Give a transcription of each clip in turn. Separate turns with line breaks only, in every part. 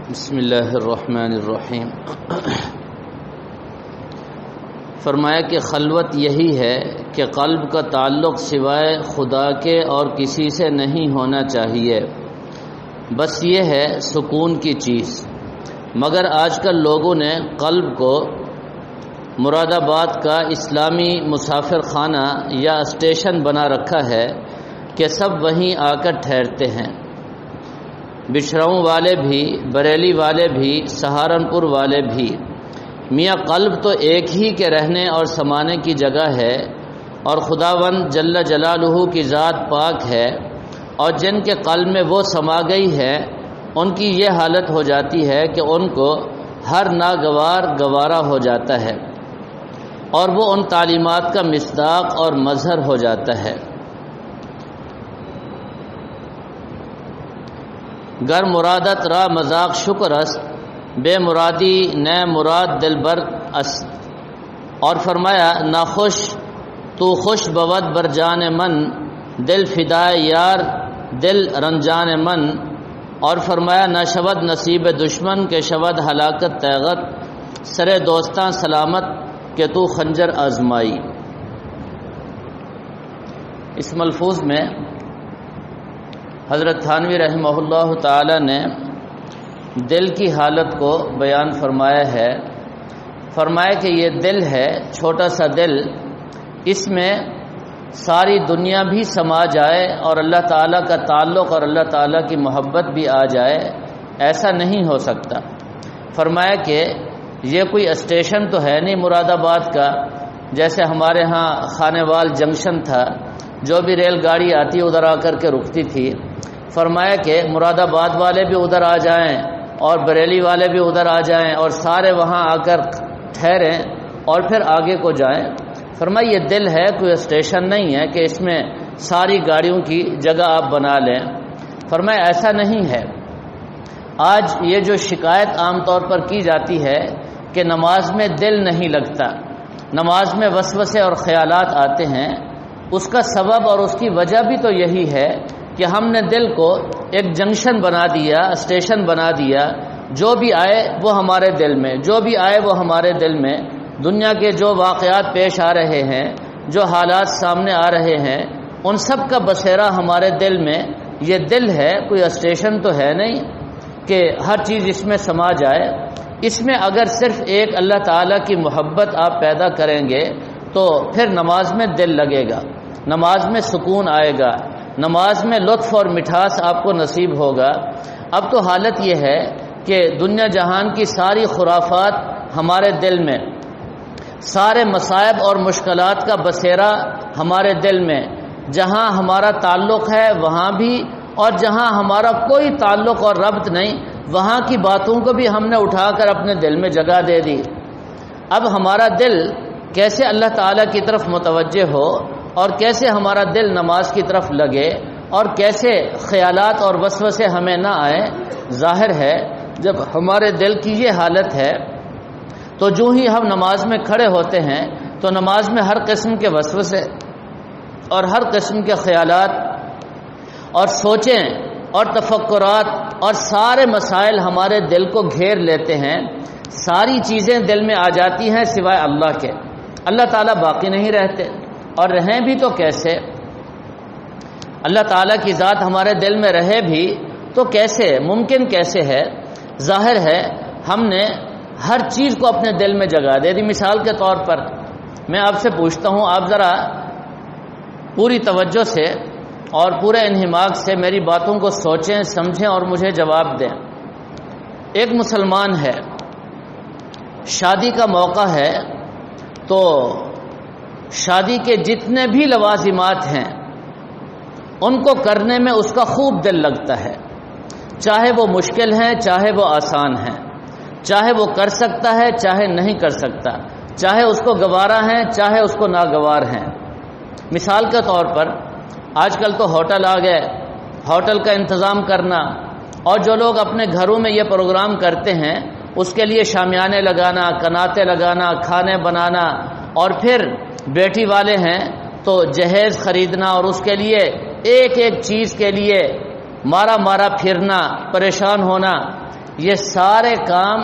بسم اللہ الرحمن الرحیم۔ فرمایا کہ خلوت یہی ہے کہ قلب کا تعلق سوائے خدا کے اور کسی سے نہیں ہونا چاہیے، بس یہ ہے سکون کی چیز۔ مگر آج کل لوگوں نے قلب کو مراد آباد کا اسلامی مسافر خانہ یا اسٹیشن بنا رکھا ہے کہ سب وہیں آ کر ٹھہرتے ہیں۔ بچھراؤں والے بھی، بریلی والے بھی، سہارنپور والے بھی۔ میاں قلب تو ایک ہی کے رہنے اور سمانے کی جگہ ہے، اور خداوند جل جلالہ کی ذات پاک ہے، اور جن کے قلب میں وہ سما گئی ہے ان کی یہ حالت ہو جاتی ہے کہ ان کو ہر ناگوار گوارا ہو جاتا ہے، اور وہ ان تعلیمات کا مصداق اور مظہر ہو جاتا ہے۔ گر مرادت را مذاق شکر است، بے مرادی نئے مراد دل بر است۔ اور فرمایا ناخوش تو خوش بود بر جان من، دل فدائے یار دل رنجان من۔ اور فرمایا نہ شود نصیب دشمن کے شود ہلاکت تیغت، سرے دوستاں سلامت کہ تو خنجر آزمائی۔ اس ملفوظ میں حضرت تھانوی رحمہ اللہ تعالی نے دل کی حالت کو بیان فرمایا ہے۔ فرمایا کہ یہ دل ہے، چھوٹا سا دل، اس میں ساری دنیا بھی سما جائے اور اللہ تعالیٰ کا تعلق اور اللہ تعالیٰ کی محبت بھی آ جائے، ایسا نہیں ہو سکتا۔ فرمایا کہ یہ کوئی اسٹیشن تو ہے نہیں مراد آباد کا، جیسے ہمارے ہاں خانے وال جنکشن تھا، جو بھی ریل گاڑی آتی ادھر آ کر کے رکتی تھی۔ فرمایا کہ مراد آباد والے بھی ادھر آ جائیں اور بریلی والے بھی ادھر آ جائیں اور سارے وہاں آ کر ٹھہریں اور پھر آگے کو جائیں۔ فرمایا یہ دل ہے، کوئی اسٹیشن نہیں ہے کہ اس میں ساری گاڑیوں کی جگہ آپ بنا لیں۔ فرمایا ایسا نہیں ہے۔ آج یہ جو شکایت عام طور پر کی جاتی ہے کہ نماز میں دل نہیں لگتا، نماز میں وسوسے اور خیالات آتے ہیں، اس کا سبب اور اس کی وجہ بھی تو یہی ہے کہ ہم نے دل کو ایک جنکشن بنا دیا، اسٹیشن بنا دیا، جو بھی آئے وہ ہمارے دل میں، جو بھی آئے وہ ہمارے دل میں، دنیا کے جو واقعات پیش آ رہے ہیں، جو حالات سامنے آ رہے ہیں، ان سب کا بسیرا ہمارے دل میں۔ یہ دل ہے، کوئی اسٹیشن تو ہے نہیں کہ ہر چیز اس میں سما جائے۔ اس میں اگر صرف ایک اللہ تعالیٰ کی محبت آپ پیدا کریں گے تو پھر نماز میں دل لگے گا، نماز میں سکون آئے گا، نماز میں لطف اور مٹھاس آپ کو نصیب ہوگا۔ اب تو حالت یہ ہے کہ دنیا جہان کی ساری خرافات ہمارے دل میں، سارے مصائب اور مشکلات کا بسیرا ہمارے دل میں، جہاں ہمارا تعلق ہے وہاں بھی، اور جہاں ہمارا کوئی تعلق اور ربط نہیں وہاں کی باتوں کو بھی ہم نے اٹھا کر اپنے دل میں جگہ دے دی۔ اب ہمارا دل کیسے اللہ تعالیٰ کی طرف متوجہ ہو اور کیسے ہمارا دل نماز کی طرف لگے اور کیسے خیالات اور وسوسے ہمیں نہ آئیں، ظاہر ہے جب ہمارے دل کی یہ حالت ہے تو جو ہی ہم نماز میں کھڑے ہوتے ہیں تو نماز میں ہر قسم کے وسوسے اور ہر قسم کے خیالات اور سوچیں اور تفکرات اور سارے مسائل ہمارے دل کو گھیر لیتے ہیں، ساری چیزیں دل میں آ جاتی ہیں سوائے اللہ کے۔ اللہ تعالیٰ باقی نہیں رہتے، اور رہیں بھی تو کیسے؟ اللہ تعالیٰ کی ذات ہمارے دل میں رہے بھی تو کیسے؟ ممکن کیسے ہے؟ ظاہر ہے ہم نے ہر چیز کو اپنے دل میں جگہ دے دی۔ مثال کے طور پر میں آپ سے پوچھتا ہوں، آپ ذرا پوری توجہ سے اور پورے انہماک سے میری باتوں کو سوچیں، سمجھیں اور مجھے جواب دیں۔ ایک مسلمان ہے، شادی کا موقع ہے، تو شادی کے جتنے بھی لوازمات ہیں ان کو کرنے میں اس کا خوب دل لگتا ہے، چاہے وہ مشکل ہیں چاہے وہ آسان ہیں، چاہے وہ کر سکتا ہے چاہے نہیں کر سکتا، چاہے اس کو گوارا ہیں چاہے اس کو ناگوار ہیں۔ مثال کے طور پر آج کل تو ہوٹل آ گئے، ہوٹل کا انتظام کرنا، اور جو لوگ اپنے گھروں میں یہ پروگرام کرتے ہیں اس کے لیے شامیانے لگانا، کناتے لگانا، کھانے بنانا، اور پھر بیٹی والے ہیں تو جہیز خریدنا اور اس کے لیے ایک ایک چیز کے لیے مارا پھرنا، پریشان ہونا۔ یہ سارے کام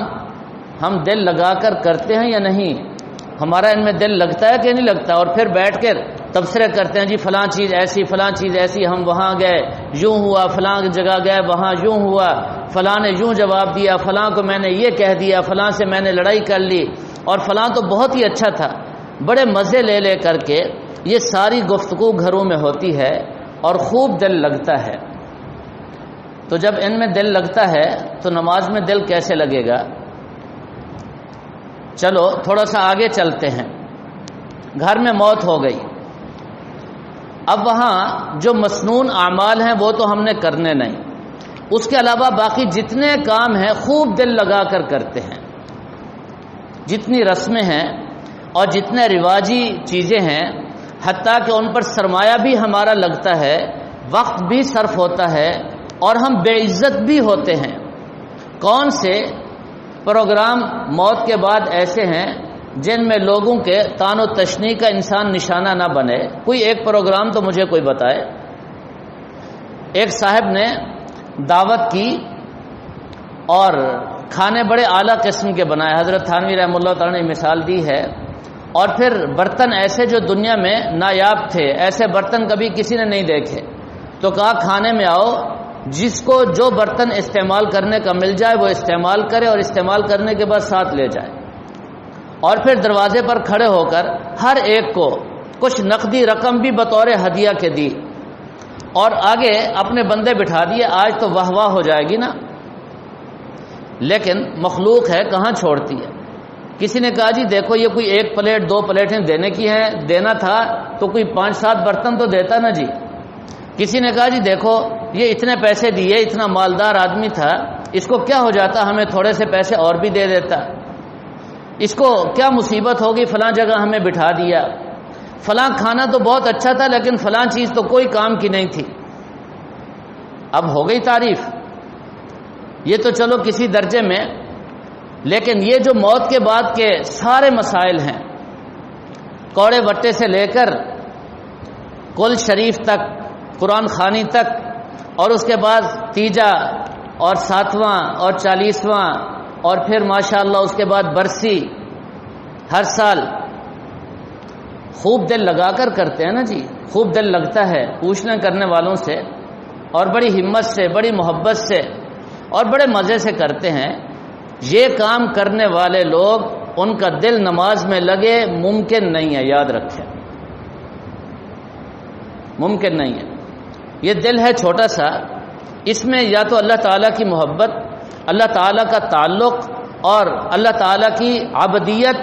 ہم دل لگا کر کرتے ہیں یا نہیں؟ ہمارا ان میں دل لگتا ہے کہ نہیں لگتا؟ اور پھر بیٹھ کر تبصرے کرتے ہیں، جی فلاں چیز ایسی، فلاں چیز ایسی، ہم وہاں گئے یوں ہوا، فلاں جگہ گئے وہاں یوں ہوا، فلاں نے یوں جواب دیا، فلاں کو میں نے یہ کہہ دیا، فلاں سے میں نے لڑائی کر لی، اور فلاں تو بہت ہی اچھا تھا۔ بڑے مزے لے لے کر کے یہ ساری گفتگو گھروں میں ہوتی ہے اور خوب دل لگتا ہے۔ تو جب ان میں دل لگتا ہے تو نماز میں دل کیسے لگے گا؟ چلو تھوڑا سا آگے چلتے ہیں۔ گھر میں موت ہو گئی، اب وہاں جو مسنون اعمال ہیں وہ تو ہم نے کرنے نہیں، اس کے علاوہ باقی جتنے کام ہیں خوب دل لگا کر کرتے ہیں، جتنی رسمیں ہیں اور جتنے رواجی چیزیں ہیں، حتیٰ کہ ان پر سرمایہ بھی ہمارا لگتا ہے، وقت بھی صرف ہوتا ہے، اور ہم بے عزت بھی ہوتے ہیں۔ کون سے پروگرام موت کے بعد ایسے ہیں جن میں لوگوں کے طعن و تشنیع کا انسان نشانہ نہ بنے؟ کوئی ایک پروگرام تو مجھے کوئی بتائے۔ ایک صاحب نے دعوت کی اور کھانے بڑے اعلیٰ قسم کے بنائے، حضرت تھانوی رحمہ اللہ تعالیٰ نے مثال دی ہے، اور پھر برتن ایسے جو دنیا میں نایاب تھے، ایسے برتن کبھی کسی نے نہیں دیکھے، تو کہا کھانے میں آؤ، جس کو جو برتن استعمال کرنے کا مل جائے وہ استعمال کرے، اور استعمال کرنے کے بعد ساتھ لے جائے، اور پھر دروازے پر کھڑے ہو کر ہر ایک کو کچھ نقدی رقم بھی بطور ہدیہ کے دی، اور آگے اپنے بندے بٹھا دیے، آج تو واہ واہ ہو جائے گی نا۔ لیکن مخلوق ہے کہاں چھوڑتی ہے۔ کسی نے کہا جی دیکھو یہ کوئی ایک پلیٹ دو پلیٹیں دینے کی ہیں، دینا تھا تو کوئی 5-7 برتن تو دیتا نا جی۔ کسی نے کہا جی دیکھو یہ اتنے پیسے دیے، اتنا مالدار آدمی تھا، اس کو کیا ہو جاتا ہمیں تھوڑے سے پیسے اور بھی دے دیتا، اس کو کیا مصیبت ہوگی، فلاں جگہ ہمیں بٹھا دیا، فلاں کھانا تو بہت اچھا تھا لیکن فلاں چیز تو کوئی کام کی نہیں تھی۔ اب ہو گئی تعریف، یہ تو چلو کسی درجے میں، لیکن یہ جو موت کے بعد کے سارے مسائل ہیں، کوڑے وٹے سے لے کر کل شریف تک، قرآن خوانی تک، اور اس کے بعد تیجا اور 7واں اور 40واں، اور پھر ماشاءاللہ اس کے بعد برسی، ہر سال خوب دل لگا کر کرتے ہیں نا جی، خوب دل لگتا ہے پوچھنے کرنے والوں سے، اور بڑی ہمت سے، بڑی محبت سے اور بڑے مزے سے کرتے ہیں۔ یہ کام کرنے والے لوگ، ان کا دل نماز میں لگے ممکن نہیں ہے، یاد رکھیں، ممکن نہیں ہے۔ یہ دل ہے چھوٹا سا، اس میں یا تو اللہ تعالیٰ کی محبت، اللہ تعالیٰ کا تعلق اور اللہ تعالیٰ کی عبدیت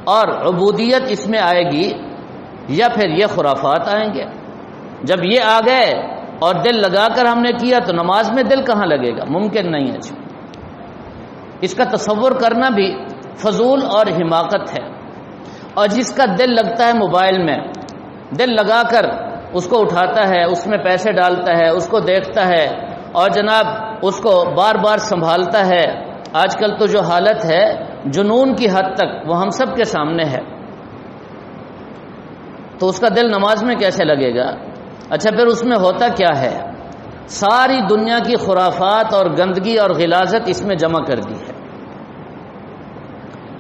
اور عبودیت اس میں آئے گی، یا پھر یہ خرافات آئیں گے۔ جب یہ آ گئے اور دل لگا کر ہم نے کیا تو نماز میں دل کہاں لگے گا؟ ممکن نہیں ہے جی۔ اس کا تصور کرنا بھی فضول اور حماقت ہے۔ اور جس کا دل لگتا ہے موبائل میں، دل لگا کر اس کو اٹھاتا ہے، اس میں پیسے ڈالتا ہے، اس کو دیکھتا ہے، اور جناب اس کو بار بار سنبھالتا ہے، آج کل تو جو حالت ہے جنون کی حد تک وہ ہم سب کے سامنے ہے، تو اس کا دل نماز میں کیسے لگے گا؟ اچھا پھر اس میں ہوتا کیا ہے؟ ساری دنیا کی خرافات اور گندگی اور غلاظت اس میں جمع کر دی ہے۔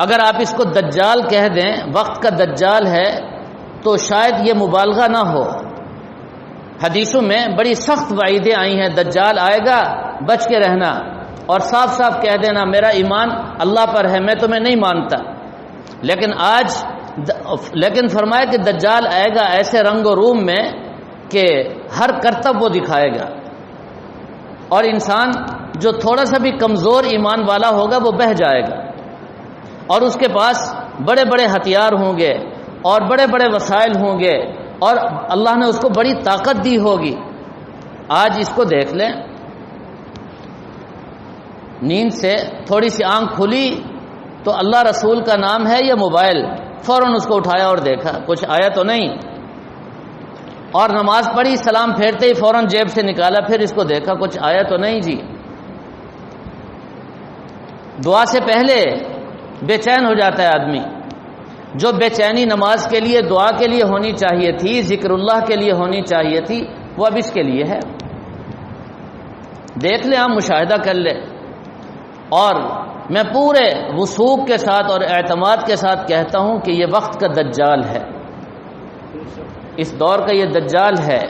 اگر آپ اس کو دجال کہہ دیں، وقت کا دجال ہے، تو شاید یہ مبالغہ نہ ہو۔ حدیثوں میں بڑی سخت وعیدیں آئی ہیں، دجال آئے گا بچ کے رہنا، اور صاف صاف کہہ دینا میرا ایمان اللہ پر ہے، میں تمہیں نہیں مانتا۔ لیکن فرمایا کہ دجال آئے گا ایسے رنگ و روم میں کہ ہر کرتب وہ دکھائے گا، اور انسان جو تھوڑا سا بھی کمزور ایمان والا ہوگا وہ بہہ جائے گا، اور اس کے پاس بڑے بڑے ہتھیار ہوں گے اور بڑے بڑے وسائل ہوں گے، اور اللہ نے اس کو بڑی طاقت دی ہوگی۔ آج اس کو دیکھ لیں، نیند سے تھوڑی سی آنکھ کھلی تو اللہ رسول کا نام ہے یا موبائل، فوراً اس کو اٹھایا اور دیکھا کچھ آیا تو نہیں، اور نماز پڑھی سلام پھیرتے ہی فوراً جیب سے نکالا، پھر اس کو دیکھا کچھ آیا تو نہیں جی۔ دعا سے پہلے بے چین ہو جاتا ہے آدمی، جو بے چینی نماز کے لیے، دعا کے لیے ہونی چاہیے تھی، ذکر اللہ کے لیے ہونی چاہیے تھی، وہ اب اس کے لیے ہے۔ دیکھ لیں، آپ مشاہدہ کر لیں، اور میں پورے وثوق کے ساتھ اور اعتماد کے ساتھ کہتا ہوں کہ یہ وقت کا دجال ہے، اس دور کا یہ دجال ہے،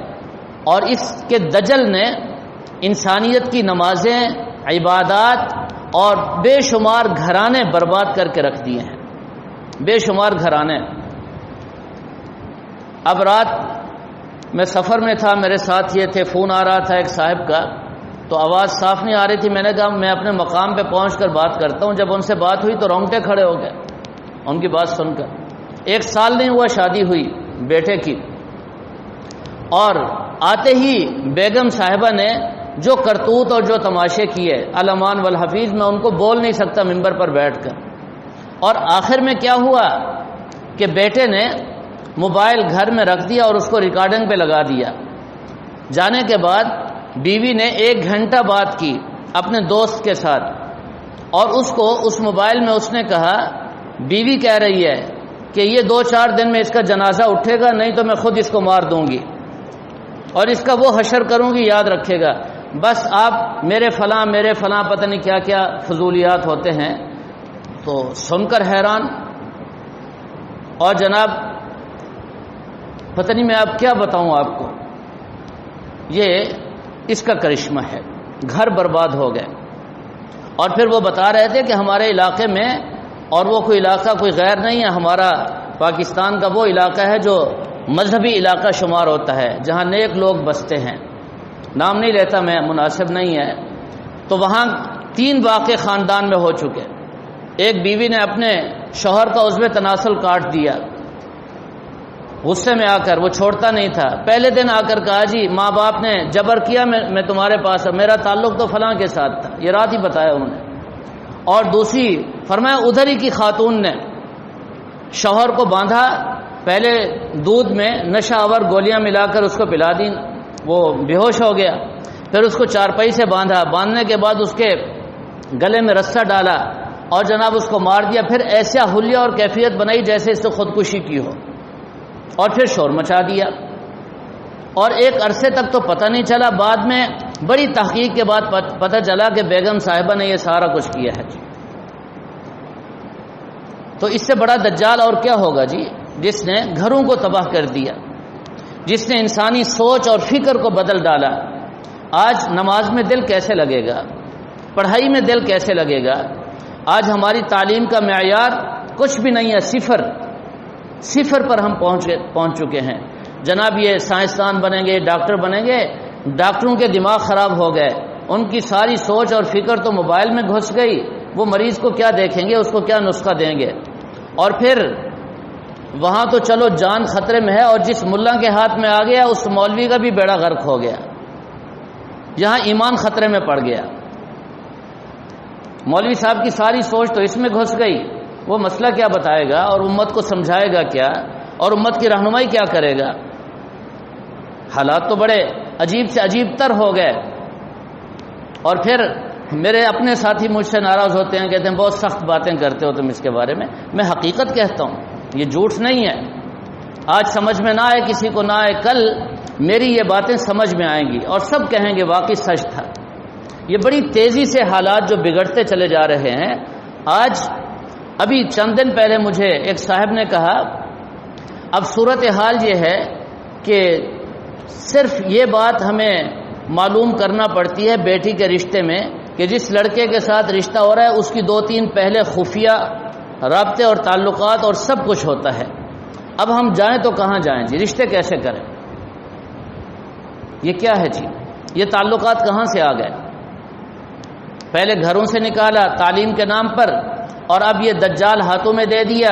اور اس کے دجل نے انسانیت کی نمازیں، عبادات اور بے شمار گھرانے برباد کر کے رکھ دیے ہیں، بے شمار گھرانے۔ اب رات میں سفر میں تھا، میرے ساتھ یہ تھے، فون آ رہا تھا ایک صاحب کا، تو آواز صاف نہیں آ رہی تھی۔ میں نے کہا میں اپنے مقام پہ پہنچ کر بات کرتا ہوں۔ جب ان سے بات ہوئی تو رونگٹے کھڑے ہو گئے ان کی بات سن کر۔ 1 سال نہیں ہوا شادی ہوئی بیٹے کی، اور آتے ہی بیگم صاحبہ نے جو کرتوت اور جو تماشے کیے، الامان والحفیظ، میں ان کو بول نہیں سکتا ممبر پر بیٹھ کر۔ اور آخر میں کیا ہوا کہ بیٹے نے موبائل گھر میں رکھ دیا اور اس کو ریکارڈنگ پہ لگا دیا۔ جانے کے بعد بیوی نے 1 گھنٹہ بات کی اپنے دوست کے ساتھ، اور اس کو اس موبائل میں اس نے کہا، بیوی کہہ رہی ہے کہ یہ 2-4 دن میں اس کا جنازہ اٹھے گا، نہیں تو میں خود اس کو مار دوں گی اور اس کا وہ حشر کروں گی، یاد رکھے گا۔ بس آپ میرے فلاں پتہ نہیں کیا کیا فضولیات ہوتے ہیں۔ تو سن کر حیران، اور جناب پتہ نہیں میں اب کیا بتاؤں آپ کو، یہ اس کا کرشمہ ہے۔ گھر برباد ہو گئے۔ اور پھر وہ بتا رہے تھے کہ ہمارے علاقے میں، اور وہ کوئی علاقہ کوئی غیر نہیں ہے، ہمارا پاکستان کا وہ علاقہ ہے جو مذہبی علاقہ شمار ہوتا ہے، جہاں نیک لوگ بستے ہیں، نام نہیں لیتا میں، مناسب نہیں ہے۔ تو وہاں 3 واقعے خاندان میں ہو چکے۔ ایک بیوی نے اپنے شوہر کا عضو تناسل کاٹ دیا، غصے میں آ کر، وہ چھوڑتا نہیں تھا۔ پہلے دن آ کر کہا جی ماں باپ نے جبر کیا، میں تمہارے پاس، میرا تعلق تو فلاں کے ساتھ تھا، یہ رات ہی بتایا انہوں نے۔ اور دوسری فرمایا ادھر ہی کی خاتون نے شوہر کو باندھا، پہلے دودھ میں نشہ آور گولیاں ملا کر اس کو پلا دی، وہ بے ہوش ہو گیا، پھر اس کو چارپائی سے باندھا، باندھنے کے بعد اس کے گلے میں رسہ ڈالا اور جناب اس کو مار دیا، پھر ایسا حلیہ اور کیفیت بنائی جیسے اس نے خودکشی کی ہو، اور پھر شور مچا دیا۔ اور ایک عرصے تک تو پتہ نہیں چلا، بعد میں بڑی تحقیق کے بعد پتہ چلا کہ بیگم صاحبہ نے یہ سارا کچھ کیا ہے۔ تو اس سے بڑا دجال اور کیا ہوگا جی، جس نے گھروں کو تباہ کر دیا، جس نے انسانی سوچ اور فکر کو بدل ڈالا۔ آج نماز میں دل کیسے لگے گا، پڑھائی میں دل کیسے لگے گا؟ آج ہماری تعلیم کا معیار کچھ بھی نہیں ہے، صفر پر ہم پہنچ چکے ہیں۔ جناب یہ سائنسدان بنیں گے، ڈاکٹر بنیں گے، ڈاکٹروں کے دماغ خراب ہو گئے، ان کی ساری سوچ اور فکر تو موبائل میں گھس گئی، وہ مریض کو کیا دیکھیں گے، اس کو کیا نسخہ دیں گے، اور پھر وہاں تو چلو جان خطرے میں ہے، اور جس ملا کے ہاتھ میں آ گیا اس مولوی کا بھی بیڑا غرق ہو گیا، یہاں ایمان خطرے میں پڑ گیا۔ مولوی صاحب کی ساری سوچ تو اس میں گھس گئی، وہ مسئلہ کیا بتائے گا اور امت کو سمجھائے گا کیا، اور امت کی رہنمائی کیا کرے گا؟ حالات تو بڑے عجیب سے عجیب تر ہو گئے۔ اور پھر میرے اپنے ساتھی مجھ سے ناراض ہوتے ہیں، کہتے ہیں بہت سخت باتیں کرتے ہو تم اس کے بارے میں حقیقت کہتا ہوں، یہ جھوٹ نہیں ہے۔ آج سمجھ میں نہ آئے کسی کو، نہ آئے، کل میری یہ باتیں سمجھ میں آئیں گی اور سب کہیں گے واقعی سچ تھا۔ یہ بڑی تیزی سے حالات جو بگڑتے چلے جا رہے ہیں۔ آج ابھی چند دن پہلے مجھے ایک صاحب نے کہا، اب صورتحال یہ ہے کہ صرف یہ بات ہمیں معلوم کرنا پڑتی ہے بیٹی کے رشتے میں کہ جس لڑکے کے ساتھ رشتہ ہو رہا ہے اس کی 2-3 پہلے خفیہ رابطے اور تعلقات اور سب کچھ ہوتا ہے۔ اب ہم جائیں تو کہاں جائیں جی، رشتے کیسے کریں؟ یہ کیا ہے جی، یہ تعلقات کہاں سے آ گئے؟ پہلے گھروں سے نکالا تعلیم کے نام پر، اور اب یہ دجال ہاتھوں میں دے دیا،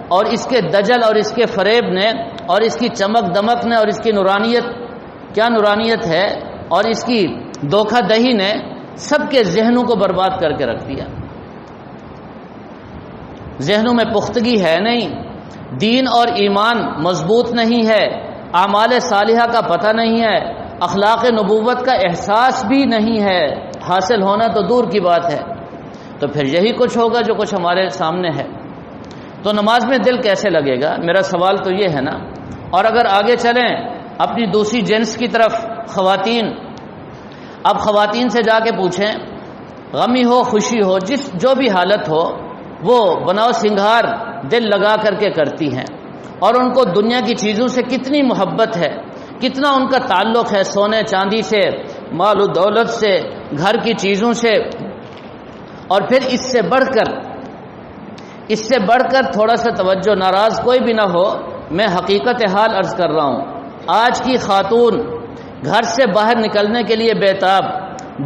اور اس کے دجل اور اس کے فریب نے اور اس کی چمک دمک نے اور اس کی نورانیت، کیا نورانیت ہے، اور اس کی دھوکہ دہی نے سب کے ذہنوں کو برباد کر کے رکھ دیا۔ ذہنوں میں پختگی ہے نہیں، دین اور ایمان مضبوط نہیں ہے، اعمال صالحہ کا پتہ نہیں ہے، اخلاق نبوت کا احساس بھی نہیں ہے، حاصل ہونا تو دور کی بات ہے۔ تو پھر یہی کچھ ہوگا جو کچھ ہمارے سامنے ہے۔ تو نماز میں دل کیسے لگے گا؟ میرا سوال تو یہ ہے نا۔ اور اگر آگے چلیں اپنی دوسری جنس کی طرف، خواتین، اب خواتین سے جا کے پوچھیں غمی ہو خوشی ہو، جو بھی حالت ہو، وہ بناؤ سنگھار دل لگا کر کے کرتی ہیں، اور ان کو دنیا کی چیزوں سے کتنی محبت ہے، کتنا ان کا تعلق ہے سونے چاندی سے، مال و دولت سے، گھر کی چیزوں سے۔ اور پھر اس سے بڑھ کر تھوڑا سا توجہ، ناراض کوئی بھی نہ ہو، میں حقیقت حال عرض کر رہا ہوں، آج کی خاتون گھر سے باہر نکلنے کے لیے بیتاب،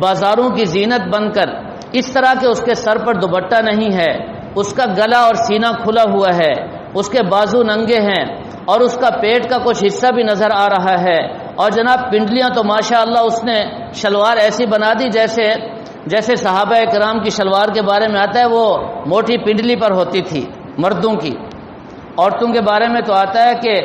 بازاروں کی زینت بن کر، اس طرح کہ اس کے سر پر دوپٹہ نہیں ہے، اس کا گلا اور سینہ کھلا ہوا ہے، اس کے بازو ننگے ہیں، اور اس کا پیٹ کا کچھ حصہ بھی نظر آ رہا ہے، اور جناب پنڈلیاں تو ماشاءاللہ اس نے شلوار ایسی بنا دی جیسے صحابہ کرام کی شلوار کے بارے میں آتا ہے وہ موٹی پنڈلی پر ہوتی تھی مردوں کی، عورتوں کے بارے میں تو آتا ہے کہ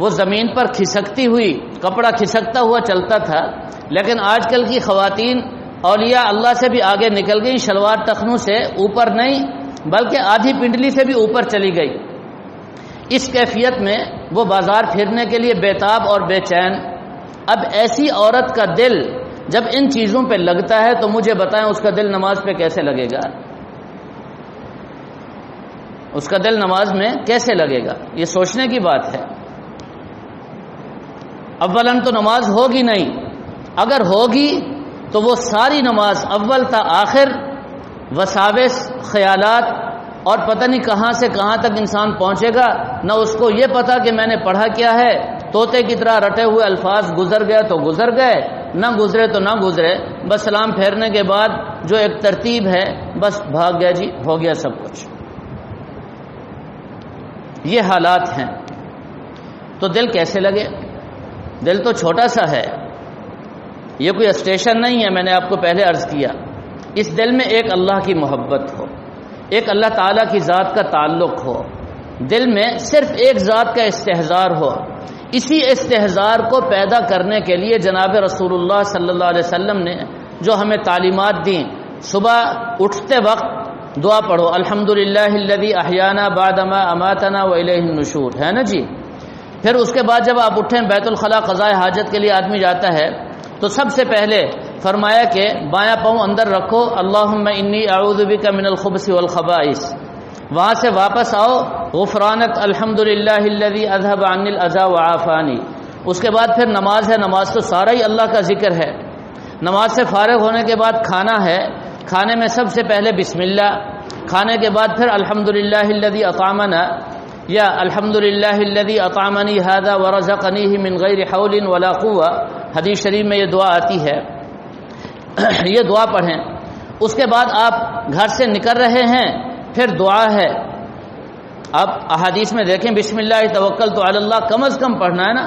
وہ زمین پر کھسکتی ہوئی، کپڑا کھسکتا ہوا چلتا تھا، لیکن آج کل کی خواتین اولیاء اللہ سے بھی آگے نکل گئی، شلوار ٹخنوں سے اوپر نہیں بلکہ آدھی پنڈلی سے بھی اوپر چلی گئی۔ اس کیفیت میں وہ بازار پھرنے کے لیے بیتاب اور بے چین۔ اب ایسی عورت کا دل جب ان چیزوں پہ لگتا ہے تو مجھے بتائیں اس کا دل نماز پہ کیسے لگے گا؟ اس کا دل نماز میں کیسے لگے گا؟ یہ سوچنے کی بات ہے۔ اولاً تو نماز ہوگی نہیں، اگر ہوگی تو وہ ساری نماز اول تا آخر وساوس، خیالات اور پتہ نہیں کہاں سے کہاں تک انسان پہنچے گا، نہ اس کو یہ پتا کہ میں نے پڑھا کیا ہے، طوطے کی طرح رٹے ہوئے الفاظ گزر گئے تو گزر گئے، نہ گزرے تو نہ گزرے، بس سلام پھیرنے کے بعد جو ایک ترتیب ہے بس بھاگ گیا، جی ہو گیا سب کچھ۔ یہ حالات ہیں، تو دل کیسے لگے؟ دل تو چھوٹا سا ہے، یہ کوئی اسٹیشن نہیں ہے، میں نے آپ کو پہلے عرض کیا۔ اس دل میں ایک اللہ کی محبت ہو، ایک اللہ تعالیٰ کی ذات کا تعلق ہو، دل میں صرف ایک ذات کا استحضار ہو۔ اسی استحضار کو پیدا کرنے کے لیے جناب رسول اللہ صلی اللہ علیہ وسلم نے جو ہمیں تعلیمات دیں، صبح اٹھتے وقت دعا پڑھو، الحمدللہ الذی احیانا بعد ما اماتنا والیہ النشور، ہے نا جی۔ پھر اس کے بعد جب آپ اٹھیں بیت الخلاء قضاء حاجت کے لیے آدمی جاتا ہے تو سب سے پہلے فرمایا کہ بایاں پاؤں اندر رکھو، اللہم انی اعوذ بک من الخبث والخبائث، وہاں سے واپس آؤ، غفرانک الحمدللہ الذی اذهب عنی الاذى وعافانی۔ اس کے بعد پھر نماز ہے، نماز تو سارا ہی اللہ کا ذکر ہے۔ نماز سے فارغ ہونے کے بعد کھانا ہے، کھانے میں سب سے پہلے بسم اللہ، کھانے کے بعد پھر الحمدللہ الذی اطعمنا یا الحمدللہ الذی اطعمنی ھذا ورزقنیہ من غیر حول ولا قوہ، حدیث شریف میں یہ دعا آتی ہے، یہ دعا پڑھیں۔ اس کے بعد آپ گھر سے نکل رہے ہیں، پھر دعا ہے۔ اب احادیث میں دیکھیں بسم اللہ توکلت علی اللہ کم از کم پڑھنا ہے نا،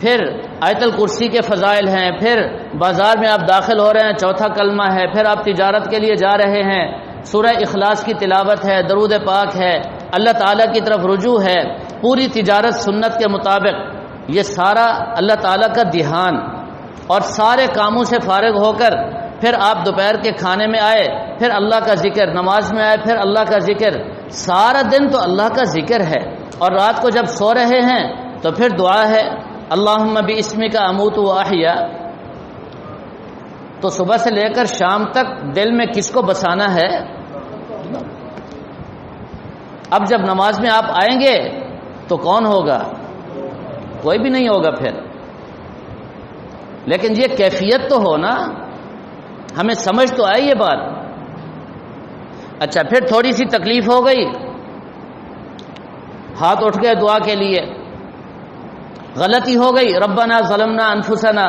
پھر آیت الکرسی کے فضائل ہیں، پھر بازار میں آپ داخل ہو رہے ہیں چوتھا کلمہ ہے، پھر آپ تجارت کے لیے جا رہے ہیں سورہ اخلاص کی تلاوت ہے، درود پاک ہے، اللہ تعالیٰ کی طرف رجوع ہے، پوری تجارت سنت کے مطابق، یہ سارا اللہ تعالیٰ کا دھیان، اور سارے کاموں سے فارغ ہو کر پھر آپ دوپہر کے کھانے میں آئے، پھر اللہ کا ذکر، نماز میں آئے پھر اللہ کا ذکر، سارا دن تو اللہ کا ذکر ہے، اور رات کو جب سو رہے ہیں تو پھر دعا ہے اللہم باسمک اموت و احیا۔ تو صبح سے لے کر شام تک دل میں کس کو بسانا ہے؟ اب جب نماز میں آپ آئیں گے تو کون ہوگا؟ کوئی بھی نہیں ہوگا پھر، لیکن یہ کیفیت تو ہو نا، ہمیں سمجھ تو آئی یہ بات۔ اچھا پھر تھوڑی سی تکلیف ہو گئی، ہاتھ اٹھ گئے دعا کے لیے، غلطی ہو گئی، ربنا ظلمنا انفسنا،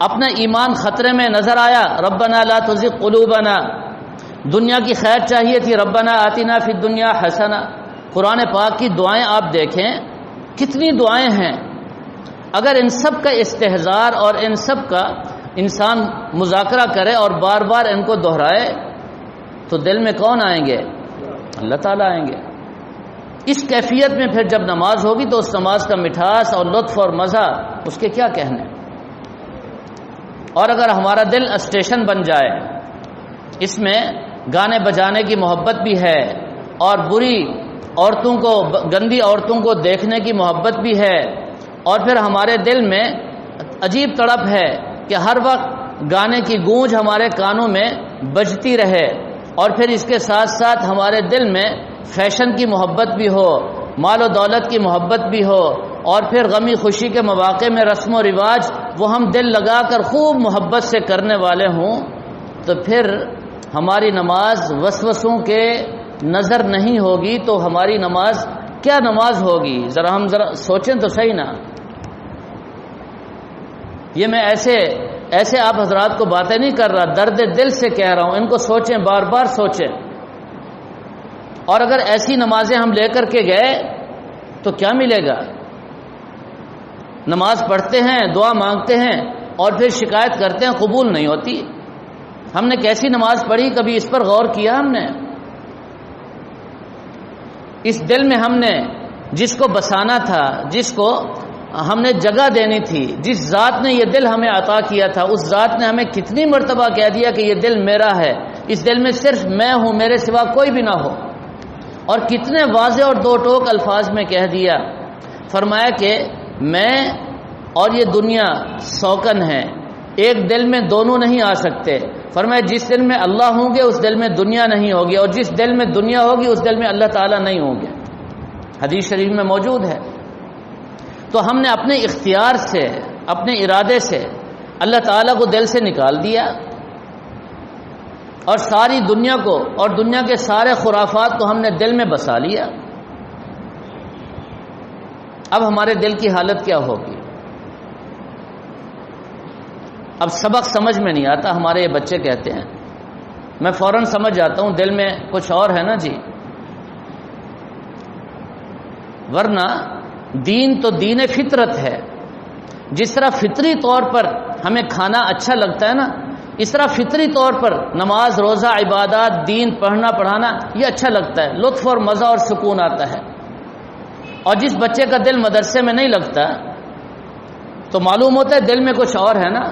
اپنا ایمان خطرے میں نظر آیا، ربنا لا تزغ قلوبنا، دنیا کی خیر چاہیے تھی، ربنا آتنا فی الدنیا حسنہ۔ قرآن پاک کی دعائیں آپ دیکھیں کتنی دعائیں ہیں، اگر ان سب کا استحضار اور ان سب کا انسان مذاکرہ کرے اور بار بار ان کو دہرائے تو دل میں کون آئیں گے؟ اللہ تعالیٰ آئیں گے۔ اس کیفیت میں پھر جب نماز ہوگی تو اس نماز کا مٹھاس اور لطف اور مزہ اس کے کیا کہنے۔ اور اگر ہمارا دل اسٹیشن بن جائے، اس میں گانے بجانے کی محبت بھی ہے اور بری عورتوں کو، گندی عورتوں کو دیکھنے کی محبت بھی ہے، اور پھر ہمارے دل میں عجیب تڑپ ہے کہ ہر وقت گانے کی گونج ہمارے کانوں میں بجتی رہے، اور پھر اس کے ساتھ ساتھ ہمارے دل میں فیشن کی محبت بھی ہو، مال و دولت کی محبت بھی ہو، اور پھر غمی خوشی کے مواقع میں رسم و رواج وہ ہم دل لگا کر خوب محبت سے کرنے والے ہوں، تو پھر ہماری نماز وسوسوں کے نظر نہیں ہوگی تو ہماری نماز کیا نماز ہوگی؟ ذرا سوچیں تو صحیح نا۔ یہ میں ایسے آپ حضرات کو باتیں نہیں کر رہا، درد دل سے کہہ رہا ہوں، ان کو سوچیں، بار بار سوچیں۔ اور اگر ایسی نمازیں ہم لے کر کے گئے تو کیا ملے گا؟ نماز پڑھتے ہیں، دعا مانگتے ہیں، اور پھر شکایت کرتے ہیں قبول نہیں ہوتی۔ ہم نے کیسی نماز پڑھی، کبھی اس پر غور کیا ہم نے؟ اس دل میں ہم نے جس کو بسانا تھا، جس کو ہم نے جگہ دینی تھی، جس ذات نے یہ دل ہمیں عطا کیا تھا، اس ذات نے ہمیں کتنی مرتبہ کہہ دیا کہ یہ دل میرا ہے، اس دل میں صرف میں ہوں، میرے سوا کوئی بھی نہ ہو، اور کتنے واضح اور دو ٹوک الفاظ میں کہہ دیا۔ فرمایا کہ میں اور یہ دنیا سوکن ہے، ایک دل میں دونوں نہیں آ سکتے۔ فرمایا جس دل میں اللہ ہوں گے اس دل میں دنیا نہیں ہوگی، اور جس دل میں دنیا ہوگی اس دل میں اللہ تعالیٰ نہیں ہوں گے۔ حدیث شریف میں موجود ہے۔ تو ہم نے اپنے اختیار سے، اپنے ارادے سے اللہ تعالیٰ کو دل سے نکال دیا، اور ساری دنیا کو اور دنیا کے سارے خرافات کو ہم نے دل میں بسا لیا۔ اب ہمارے دل کی حالت کیا ہوگی؟ اب سبق سمجھ میں نہیں آتا۔ ہمارے یہ بچے کہتے ہیں، میں فوراً سمجھ جاتا ہوں دل میں کچھ اور ہے نا جی، ورنہ دین تو دین فطرت ہے۔ جس طرح فطری طور پر ہمیں کھانا اچھا لگتا ہے نا، اس طرح فطری طور پر نماز، روزہ، عبادات، دین پڑھنا پڑھانا یہ اچھا لگتا ہے، لطف اور مزہ اور سکون آتا ہے۔ اور جس بچے کا دل مدرسے میں نہیں لگتا تو معلوم ہوتا ہے دل میں کچھ اور ہے نا۔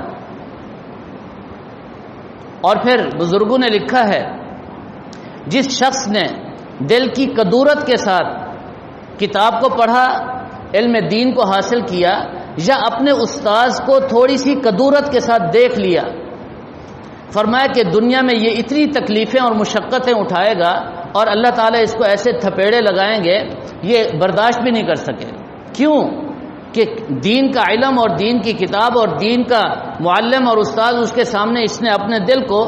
اور پھر بزرگوں نے لکھا ہے، جس شخص نے دل کی کدورت کے ساتھ کتاب کو پڑھا، علم دین کو حاصل کیا، یا اپنے استاذ کو تھوڑی سی کدورت کے ساتھ دیکھ لیا، فرمایا کہ دنیا میں یہ اتنی تکلیفیں اور مشقتیں اٹھائے گا اور اللہ تعالیٰ اس کو ایسے تھپیڑے لگائیں گے یہ برداشت بھی نہیں کر سکے۔ کیوں کہ دین کا علم اور دین کی کتاب اور دین کا معلم اور استاد اس کے سامنے اس نے اپنے دل کو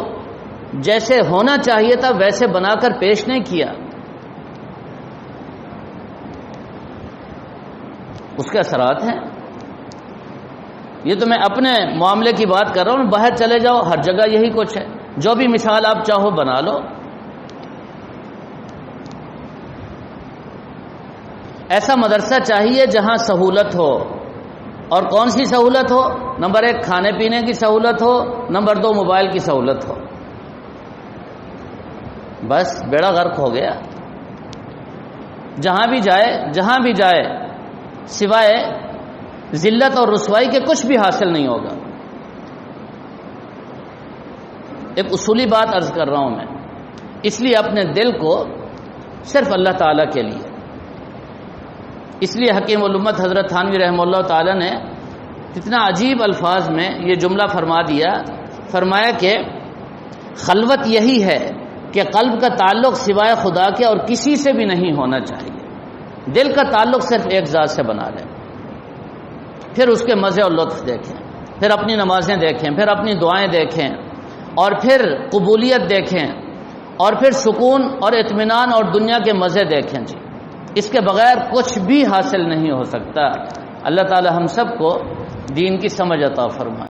جیسے ہونا چاہیے تھا ویسے بنا کر پیش نہیں کیا۔ اس کے اثرات ہیں۔ یہ تو میں اپنے معاملے کی بات کر رہا ہوں، باہر چلے جاؤ ہر جگہ یہی کچھ ہے، جو بھی مثال آپ چاہو بنا لو۔ ایسا مدرسہ چاہیے جہاں سہولت ہو، اور کون سی سہولت ہو؟ نمبر 1 کھانے پینے کی سہولت ہو، نمبر 2 موبائل کی سہولت ہو۔ بس بیڑا غرق ہو گیا۔ جہاں بھی جائے سوائے ذلت اور رسوائی کے کچھ بھی حاصل نہیں ہوگا۔ ایک اصولی بات عرض کر رہا ہوں میں، اس لیے اپنے دل کو صرف اللہ تعالیٰ کے لیے، اس لیے حکیم الامت حضرت تھانوی رحمہ اللہ تعالیٰ نے کتنا عجیب الفاظ میں یہ جملہ فرما دیا، فرمایا کہ خلوت یہی ہے کہ قلب کا تعلق سوائے خدا کے اور کسی سے بھی نہیں ہونا چاہیے۔ دل کا تعلق صرف ایک ذات سے بنا لیں، پھر اس کے مزے اور لطف دیکھیں، پھر اپنی نمازیں دیکھیں، پھر اپنی دعائیں دیکھیں، اور پھر قبولیت دیکھیں، اور پھر سکون اور اطمینان اور دنیا کے مزے دیکھیں جی۔ اس کے بغیر کچھ بھی حاصل نہیں ہو سکتا۔ اللہ تعالی ہم سب کو دین کی سمجھ عطا فرمائے۔